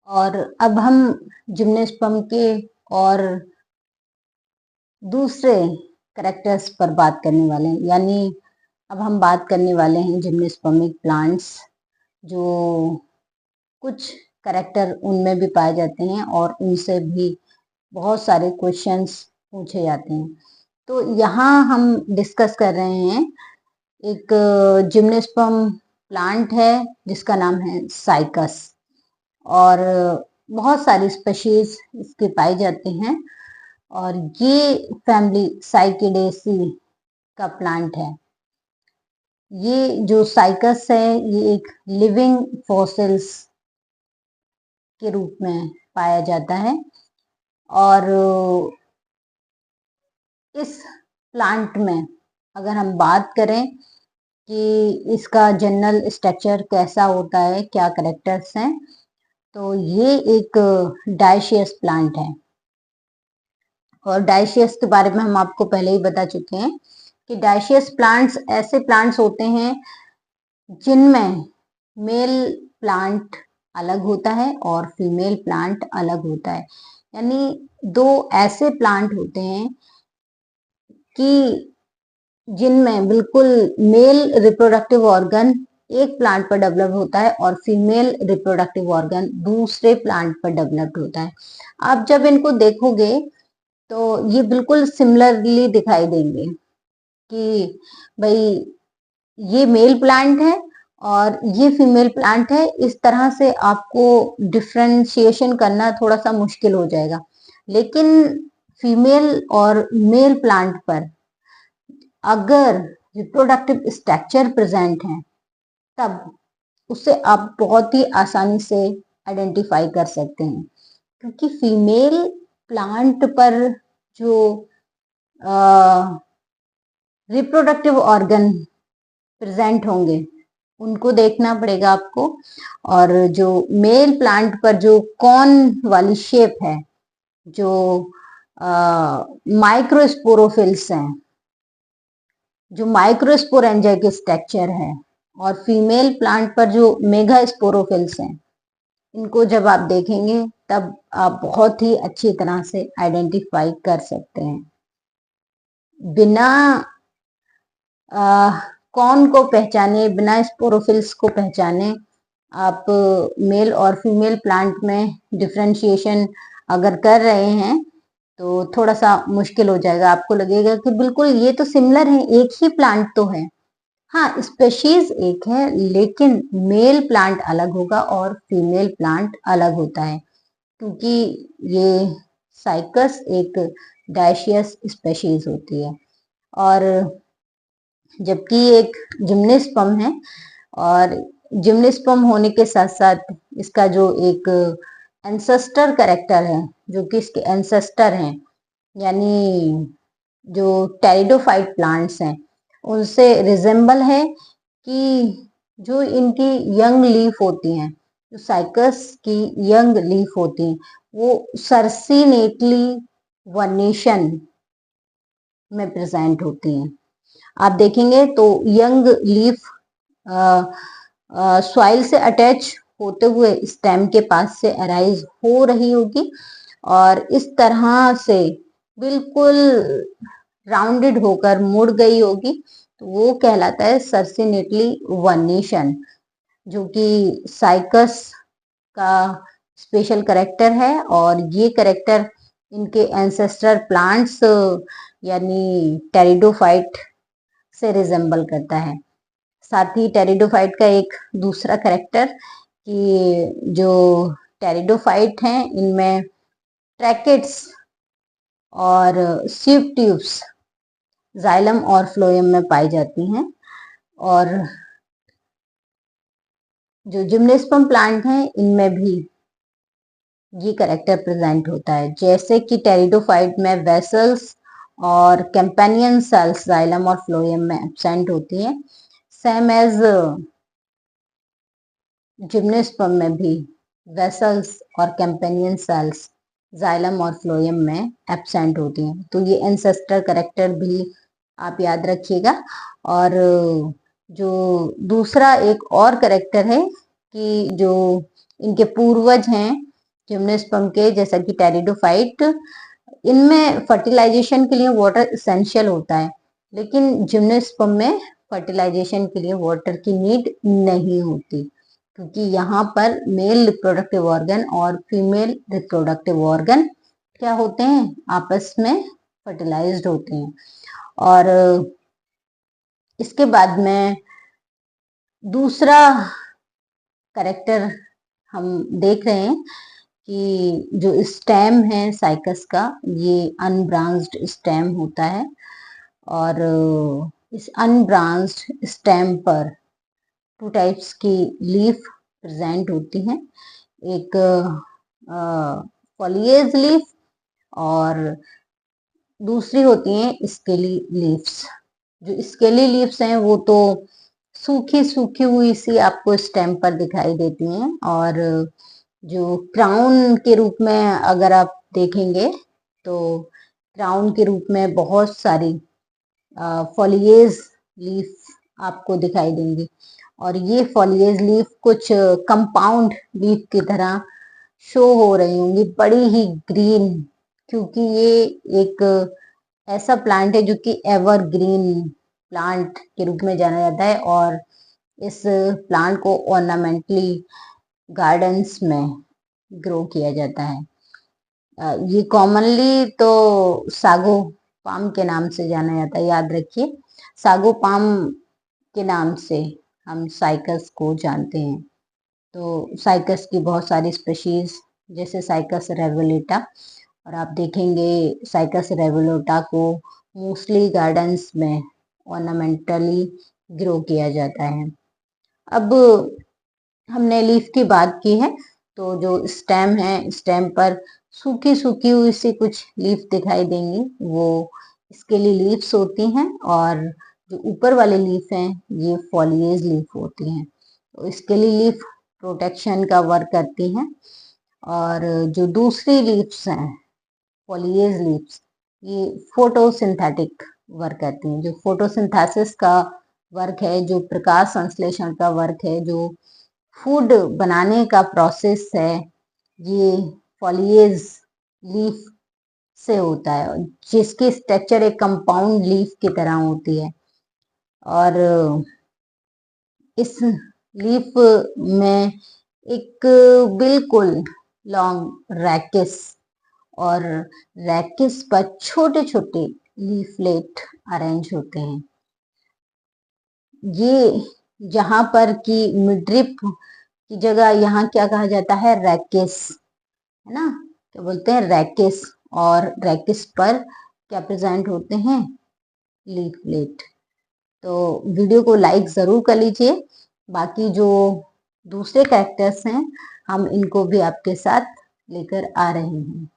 और अब हम जिम्नोस्पर्म के और दूसरे कैरेक्टर्स पर बात करने वाले हैं। यानी अब हम बात करने वाले हैं जिम्नोस्पर्मिक प्लांट्स, जो कुछ कैरेक्टर उनमें भी पाए जाते हैं और उनसे भी बहुत सारे क्वेश्चंस पूछे जाते हैं। तो यहाँ हम डिस्कस कर रहे हैं एक जिम्नोस्पर्म प्लांट है जिसका नाम है साइकस, और बहुत सारी स्पीशीज इसके पाई जाते हैं। और ये फैमिली साइकेडेसी का प्लांट है। ये जो साइकस है ये एक लिविंग फॉसिल्स के रूप में पाया जाता है। और इस प्लांट में अगर हम बात करें कि इसका जनरल स्ट्रक्चर कैसा होता है, क्या कैरेक्टर्स हैं, तो ये एक डायशियस प्लांट है। और डायशियस के बारे में हम आपको पहले ही बता चुके हैं कि डायशियस प्लांट्स ऐसे प्लांट्स होते हैं जिनमें मेल प्लांट अलग होता है और फीमेल प्लांट अलग होता है। यानी दो ऐसे प्लांट होते हैं कि जिनमें बिल्कुल मेल रिप्रोडक्टिव ऑर्गन एक प्लांट पर डेवलप होता है और फीमेल रिप्रोडक्टिव ऑर्गन दूसरे प्लांट पर डेवलप्ड होता है। आप जब इनको देखोगे तो ये बिल्कुल सिमिलरली दिखाई देंगे कि भाई ये मेल प्लांट है और ये फीमेल प्लांट है। इस तरह से आपको डिफ्रेंशिएशन करना थोड़ा सा मुश्किल हो जाएगा। लेकिन फीमेल और मेल प्लांट पर अगर रिप्रोडक्टिव स्ट्रक्चर प्रेजेंट है तब उसे आप बहुत ही आसानी से आइडेंटिफाई कर सकते हैं, क्योंकि फीमेल प्लांट पर जो रिप्रोडक्टिव ऑर्गन प्रेजेंट होंगे उनको देखना पड़ेगा आपको। और जो मेल प्लांट पर जो कॉन वाली शेप है, जो माइक्रोस्पोरोफिल्स हैं, जो माइक्रोस्पोरेंजिया के स्ट्रक्चर है, और फीमेल प्लांट पर जो मेगा स्पोरोफिल्स हैं, इनको जब आप देखेंगे तब आप बहुत ही अच्छी तरह से आइडेंटिफाई कर सकते हैं। बिना कौन को पहचाने, बिना स्पोरोफिल्स को पहचाने आप मेल और फीमेल प्लांट में डिफ्रेंशिएशन अगर कर रहे हैं तो थोड़ा सा मुश्किल हो जाएगा। आपको लगेगा कि बिल्कुल ये तो सिमिलर है, एक ही प्लांट तो है। हाँ, स्पेशीज एक है लेकिन मेल प्लांट अलग होगा और फीमेल प्लांट अलग होता है, क्योंकि ये साइकस एक डायशियस स्पेशीज होती है। और जबकि एक जिम्नोस्पर्म है, और जिम्नोस्पर्म होने के साथ साथ इसका जो एक एंसेस्टर कैरेक्टर है, जो कि इसके एंसेस्टर हैं, यानी जो टेरिडोफाइट प्लांट्स हैं उनसे रिजेंबल है कि जो इनकी यंग लीफ होती हैं, जो साइकस की यंग लीफ होती हैं, वो सर्सिनेटली वर्नेशन में प्रेजेंट होती हैं। आप देखेंगे तो यंग लीफ सॉइल से अटैच होते हुए स्टेम के पास से अराइज हो रही होगी और इस तरह से बिल्कुल राउंडेड होकर मुड़ गई होगी, तो वो कहलाता है सर्सिनेटली वर्नेशन, जो कि साइकस का स्पेशल कैरेक्टर है। और ये कैरेक्टर इनके एंसेस्टर प्लांट्स यानी टेरिडोफाइट से रिजेंबल करता है। साथ ही टेरिडोफाइट का एक दूसरा कैरेक्टर कि जो टेरिडोफाइट हैं इनमें ट्रैकेट्स और सीप ट्यूब्स जाइलम और फ्लोएम में पाई जाती हैं। और जो जिम्नोस्पर्म प्लांट हैं इनमें भी ये कैरेक्टर प्रेजेंट होता है, जैसे कि टेरिडोफाइट में वेसल्स और कैंपेनियन सेल्स जाइलम और फ्लोएम में एब्सेंट होती हैं, सेम एज जिम्नोस्पर्म में भी वेसल्स और कैंपेनियन सेल्स जाइलम और फ्लोएम में एब्सेंट होती हैं। तो ये एंसेस्टर कैरेक्टर भी आप याद रखिएगा। और जो दूसरा एक और कैरेक्टर है कि जो इनके पूर्वज हैं जिम्नोस्पर्म के जैसा कि टेरिडोफाइट, इनमें फर्टिलाइजेशन के लिए वाटर इसेंशियल होता है, लेकिन जिम्नोस्पर्म में फर्टिलाइजेशन के लिए वाटर की नीड नहीं होती, क्योंकि यहाँ पर मेल रिप्रोडक्टिव ऑर्गन और फीमेल रिप्रोडक्टिव ऑर्गन क्या होते हैं, आपस में फर्टिलाइज्ड होते हैं। और इसके बाद में दूसरा कैरेक्टर हम देख रहे हैं कि जो स्टेम है साइकस का, ये अनब्रांच्ड स्टेम होता है, और इस अनब्रांच्ड स्टेम पर 2 टाइप्स की लीफ प्रेजेंट होती हैं, एक फॉलिएज लीफ और दूसरी होती हैं स्केली लीव्स। जो स्केली लीव्स हैं वो तो सूखी सूखी हुई सी आपको स्टेम पर दिखाई देती हैं, और जो क्राउन के रूप में अगर आप देखेंगे तो क्राउन के रूप में बहुत सारी फॉलिएज लीफ आपको दिखाई देंगी, और ये फॉलिएज लीफ कुछ कंपाउंड लीफ की तरह शो हो रही होंगी, बड़ी ही ग्रीन, क्योंकि ये एक ऐसा प्लांट है जो कि एवरग्रीन प्लांट के रूप में जाना जाता है, और इस प्लांट को ऑर्नामेंटली गार्डन्स में ग्रो किया जाता है। ये कॉमनली तो सागो पाम के नाम से जाना जाता है, याद रखिए, सागो पाम के नाम से हम साइकस को जानते हैं। तो साइकस की बहुत सारी स्पीशीज, जैसे साइकस रेवोलेटा, और आप देखेंगे साइकस रेवोलेटा को मोस्टली गार्डन्स में ऑर्नामेंटली ग्रो किया जाता है। अब हमने लीफ की बात की है, तो जो स्टेम है, स्टेम पर सूखी सूखी हुई सी कुछ लीफ दिखाई देंगी, वो स्केली लीव्स होती हैं, और जो ऊपर वाले लीफ हैं ये फॉलिएज लीफ होती हैं। तो स्केली लीफ प्रोटेक्शन का वर्क करती हैं, और जो दूसरी लीव्स हैं फॉलिएज लीव्स, ये फोटोसिंथेटिक वर्क करती हैं। जो फोटोसिंथेसिस का वर्क है, जो प्रकाश संश्लेषण का वर्क है, जो फूड बनाने का प्रोसेस है, ये फॉलिएज लीफ से होता है, जिसकी स्ट्रक्चर एक कंपाउंड लीफ की तरह होती है। और इस लीफ में एक बिल्कुल लॉन्ग रैकिस, और रैकिस पर छोटे छोटे लीफलेट अरेंज होते हैं। ये जहां पर की मिड्रिप की जगह यहाँ क्या कहा जाता है, रैकिस, है ना, क्या बोलते हैं, रैकिस, और रैकिस पर क्या प्रेजेंट होते हैं, लीफलेट। तो वीडियो को लाइक जरूर कर लीजिए। बाकी जो दूसरे कैरेक्टर्स हैं हम इनको भी आपके साथ लेकर आ रहे हैं।